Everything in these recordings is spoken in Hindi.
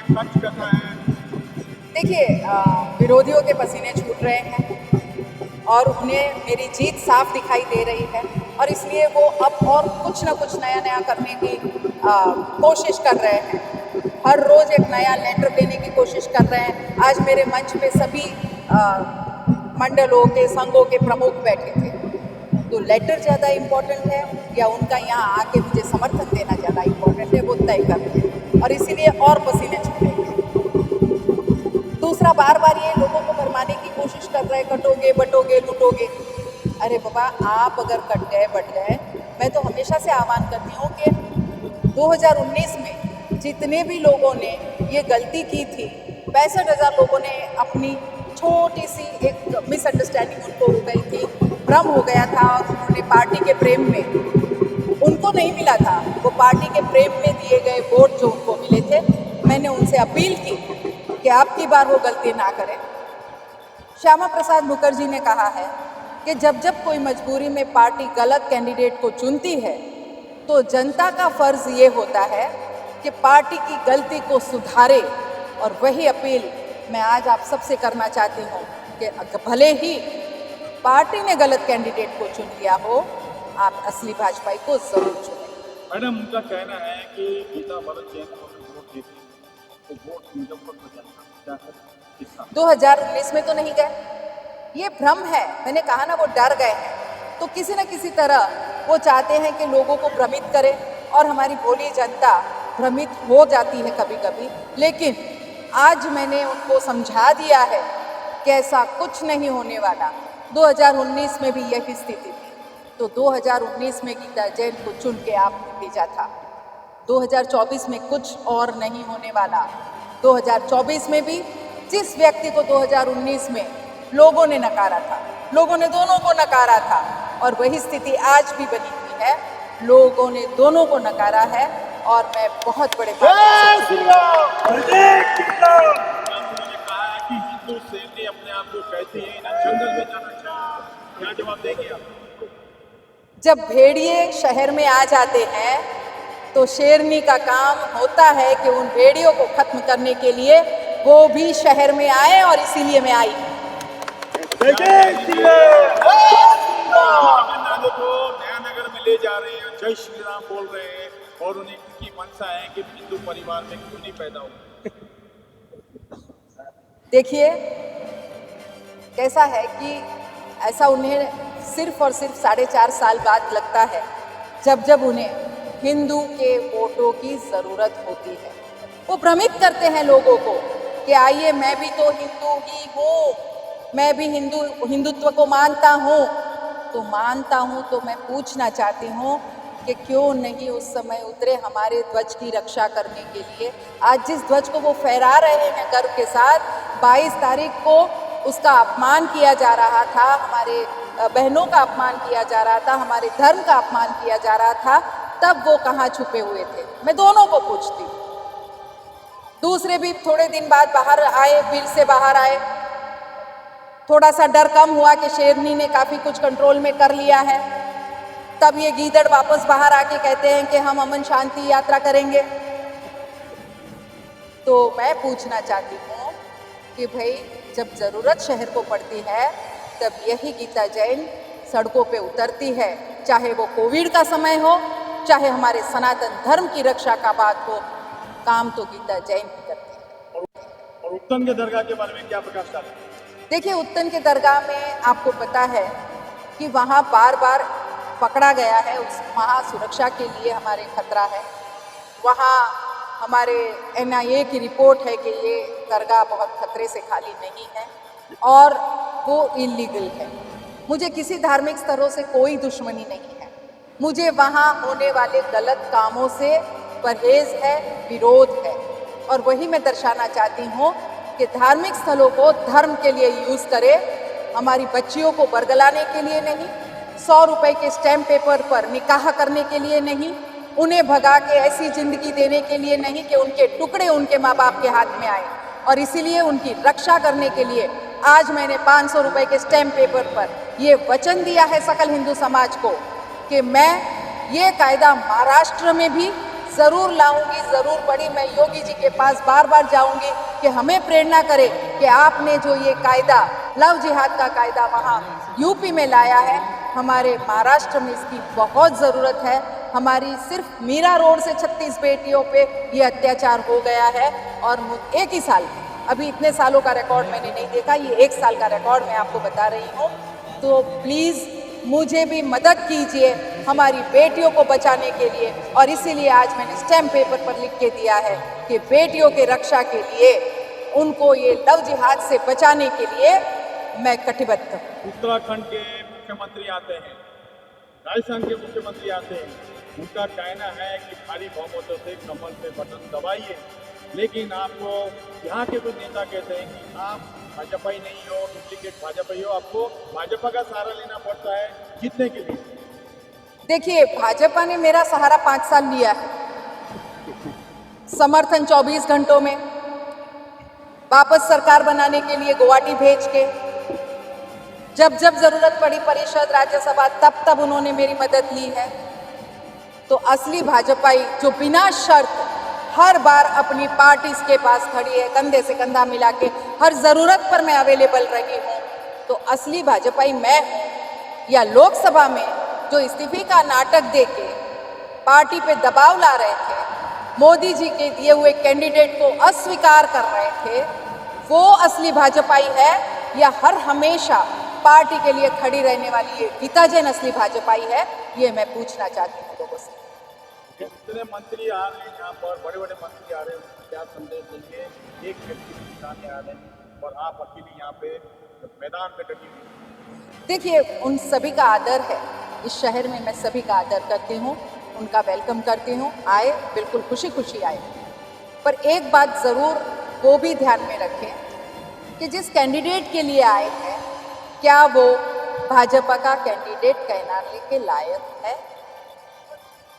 खर्च करना है। देखिए, विरोधियों के पसीने छूट रहे हैं और उन्हें मेरी जीत साफ दिखाई दे रही है और इसलिए वो अब और कुछ ना कुछ नया नया करने की कोशिश कर रहे हैं। हर रोज एक नया लेटर देने की कोशिश कर रहे हैं। आज मेरे मंच पे सभी मंडलों के संघों के प्रमुख बैठे थे। तो लेटर ज़्यादा इम्पोर्टेंट है या उनका यहाँ आके मुझे समर्थन देना ज़्यादा इम्पोर्टेंट है, वो तय कर रहे हैं और इसीलिए और पसीने छूटेंगे। दूसरा, बार बार ये लोगों को भरमाने की कोशिश कर रहे हैं, कटोगे बटोगे लुटोगे। अरे बाबा, आप अगर कट गए बट गए, मैं तो हमेशा से आह्वान करती हूँ कि 2019 में जितने भी लोगों ने ये गलती की थी, 65,000 लोगों ने अपनी छोटी सी एक मिसअंडरस्टैंडिंग उनको हो गई थी, भ्रम हो गया था और उन्होंने पार्टी के प्रेम में, उनको नहीं मिला था, वो पार्टी के प्रेम में दिए गए वोट जो उनको मिले थे, मैंने उनसे अपील की कि अब की बार वो गलती ना करें। श्यामा प्रसाद मुखर्जी ने कहा है कि जब जब कोई मजबूरी में पार्टी गलत कैंडिडेट को चुनती है तो जनता का फर्ज ये होता है कि पार्टी की गलती को सुधारे। और वही अपील मैं आज आप सबसे करना चाहती हूँ कि भले ही पार्टी ने गलत कैंडिडेट को चुन लिया हो, आप असली भाजपाई को जरूर चुनें। मैडम, उनका कहना है कि गीता बलत जैन को वोट देती तो वोट मुजफ्फरपुर जाता, क्या करें इसका? 2019 में तो नहीं गए, ये भ्रम है। मैंने कहा ना, वो डर गए हैं। तो किसी न किसी तरह वो चाहते हैं कि लोगों को भ्रमित करें और हमारी भोली जनता भ्रमित हो जाती है कभी कभी। लेकिन आज मैंने उनको समझा दिया है कि ऐसा कुछ नहीं होने वाला। 2019 में भी यही स्थिति थी, तो 2019 में गीता जैन को चुन के आपने भेजा था। 2024 में कुछ और नहीं होने वाला। 2024 में भी जिस व्यक्ति को 2019 में लोगों ने नकारा था, लोगों ने दोनों को नकारा था, और वही स्थिति आज भी बनी हुई है। लोगों ने दोनों को नकारा है और मैं बहुत बड़े उन्होंने कहा है कि हिंदू शेरनी अपने आप को कहती है, इन्हें जंगल में जाना चाहिए, क्या जवाब देंगे आप? जब भेड़िए शहर में आ जाते हैं तो शेरनी का काम होता है कि उन भेड़ियों को खत्म करने के लिए वो भी शहर में आए, और इसीलिए मैं आई। को नया नगर में ले जा रहे हैं, जय श्री राम बोल रहे हैं और उन्हें की मंशा है कि हिंदू परिवार में क्यों नहीं पैदा हो। देखिए, कैसा है कि ऐसा उन्हें सिर्फ और सिर्फ 4.5 साल बाद लगता है, जब जब उन्हें हिंदू के वोटों की ज़रूरत होती है। वो भ्रमित करते हैं लोगों को कि आइए, मैं भी तो हिंदू ही हूँ, मैं भी हिंदुत्व को मानता हूँ। तो मानता हूँ तो मैं पूछना चाहती हूँ कि क्यों नहीं उस समय उतरे हमारे ध्वज की रक्षा करने के लिए। आज जिस ध्वज को वो फहरा रहे हैं गर्व के साथ, 22 तारीख को उसका अपमान किया जा रहा था, हमारे बहनों का अपमान किया जा रहा था, हमारे धर्म का अपमान किया जा रहा था, तब वो कहाँ छुपे हुए थे? मैं दोनों को पूछती हूँ। दूसरे भी थोड़े दिन बाद बाहर आए, बिल से बाहर आए, थोड़ा सा डर कम हुआ कि शेरनी ने काफ़ी कुछ कंट्रोल में कर लिया है, तब ये गीदड़ वापस बाहर आके कहते हैं कि हम अमन शांति यात्रा करेंगे। तो मैं पूछना चाहती हूँ कि भाई, जब ज़रूरत शहर को पड़ती है तब यही गीता जैन सड़कों पे उतरती है, चाहे वो कोविड का समय हो, चाहे हमारे सनातन धर्म की रक्षा का बात हो, काम तो गीता जैन ही करती है। और उत्तन के दरगाह के बारे में क्या प्रकाश डालें? देखिए, उत्तन के दरगाह में आपको पता है कि वहाँ बार बार पकड़ा गया है, वहाँ सुरक्षा के लिए हमारे खतरा है। वहाँ हमारे NIA की रिपोर्ट है कि ये दरगाह बहुत खतरे से खाली नहीं है और वो इलीगल है। मुझे किसी धार्मिक स्थलों से कोई दुश्मनी नहीं है, मुझे वहाँ होने वाले गलत कामों से परहेज है, विरोध है। और वही मैं दर्शाना चाहती हूँ कि धार्मिक स्थलों को धर्म के लिए यूज़ करे, हमारी बच्चियों को बरगलाने के लिए नहीं, 100 रुपए के स्टैम्प पेपर पर निकाह करने के लिए नहीं, उन्हें भगा के ऐसी जिंदगी देने के लिए नहीं कि उनके टुकड़े उनके माँ बाप के हाथ में आए। और इसीलिए उनकी रक्षा करने के लिए आज मैंने 500 रुपए के स्टैम्प पेपर पर ये वचन दिया है सकल हिंदू समाज को कि मैं ये कायदा महाराष्ट्र में भी ज़रूर लाऊंगी, ज़रूर बड़ी मैं योगी जी के पास बार बार जाऊंगी कि हमें प्रेरणा करे कि आपने जो ये कायदा लव जिहाद का कायदा वहाँ यूपी में लाया है, हमारे महाराष्ट्र में इसकी बहुत ज़रूरत है। हमारी सिर्फ मीरा रोड से 36 बेटियों पे ये अत्याचार हो गया है और एक ही साल में, अभी इतने सालों का रिकॉर्ड मैंने नहीं देखा, ये 1 साल का रिकॉर्ड मैं आपको बता रही हूँ। तो प्लीज़ मुझे भी मदद कीजिए हमारी बेटियों को बचाने के लिए, और इसीलिए आज मैंने स्टैम्प पेपर पर लिख के दिया है कि बेटियों के रक्षा के लिए, उनको ये लव जिहाद से बचाने के लिए मैं कटिबद्ध हूँ। उत्तराखंड के मुख्यमंत्री आते हैं, राजस्थान के मुख्यमंत्री आते हैं, उनका कहना है कि भारी बहुमतों से कमल पे बटन दबाइए, लेकिन आपको यहाँ के कुछ नेता कहते हैं कि आप भाजपा ही नहीं हो, डुप्लीकेट भाजपा ही हो, आपको भाजपा का सहारा लेना पड़ता है जीतने के लिए। देखिए, भाजपा ने मेरा सहारा 5 साल लिया है, समर्थन 24 घंटों में, वापस सरकार बनाने के लिए गुवाहाटी भेज के, जब जब जरूरत पड़ी परिषद राज्यसभा तब तब उन्होंने मेरी मदद ली है। तो असली भाजपाई जो बिना शर्त हर बार अपनी पार्टी के पास खड़ी है, कंधे से कंधा मिला के हर जरूरत पर मैं अवेलेबल रही हूँ, तो असली भाजपाई मैं हूँ। या लोकसभा में जो इस्तीफे का नाटक देके पार्टी पे दबाव ला रहे थे, मोदी जी के दिए हुए कैंडिडेट को अस्वीकार कर रहे थे, वो असली भाजपाई है या हर हमेशा पार्टी के लिए खड़ी रहने वाली ये गीताजैन असली भाजपाई है? ये मैं पूछना चाहती हूँ लोगों से। कितने मंत्री आ रहे हैं यहाँ पर, बड़े बड़े मंत्री आ रहे हैं, उनको क्या संदेश देंगे? एक व्यक्ति जिताने आ रहे हैं और आप अकेले यहाँ पे मैदान में डटी हुई। देखिए, उन सभी का आदर है, इस शहर में मैं सभी का आदर करती हूँ, उनका वेलकम करती हूँ, आए बिल्कुल खुशी खुशी आए। पर एक बात ज़रूर वो भी ध्यान में रखें कि जिस कैंडिडेट के लिए आए हैं, क्या वो भाजपा का कैंडिडेट कहलाने के लायक है?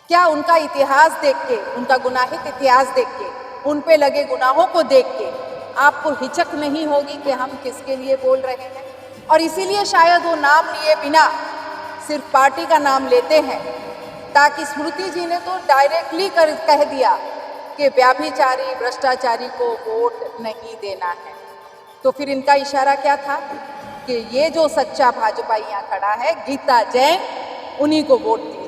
क्या उनका इतिहास देख के, उनका गुनाहित इतिहास देख के, उन पे लगे गुनाहों को देख के आपको हिचक नहीं होगी कि हम किसके लिए बोल रहे हैं? और इसीलिए शायद वो नाम लिए बिना सिर्फ पार्टी का नाम लेते हैं, ताकि स्मृति जी ने तो डायरेक्टली कह दिया कि व्यभिचारी भ्रष्टाचारी को वोट नहीं देना है। तो फिर इनका इशारा क्या था कि ये जो सच्चा भाजपा यहाँ खड़ा है, गीता जैन, उन्हीं को वोट दिया।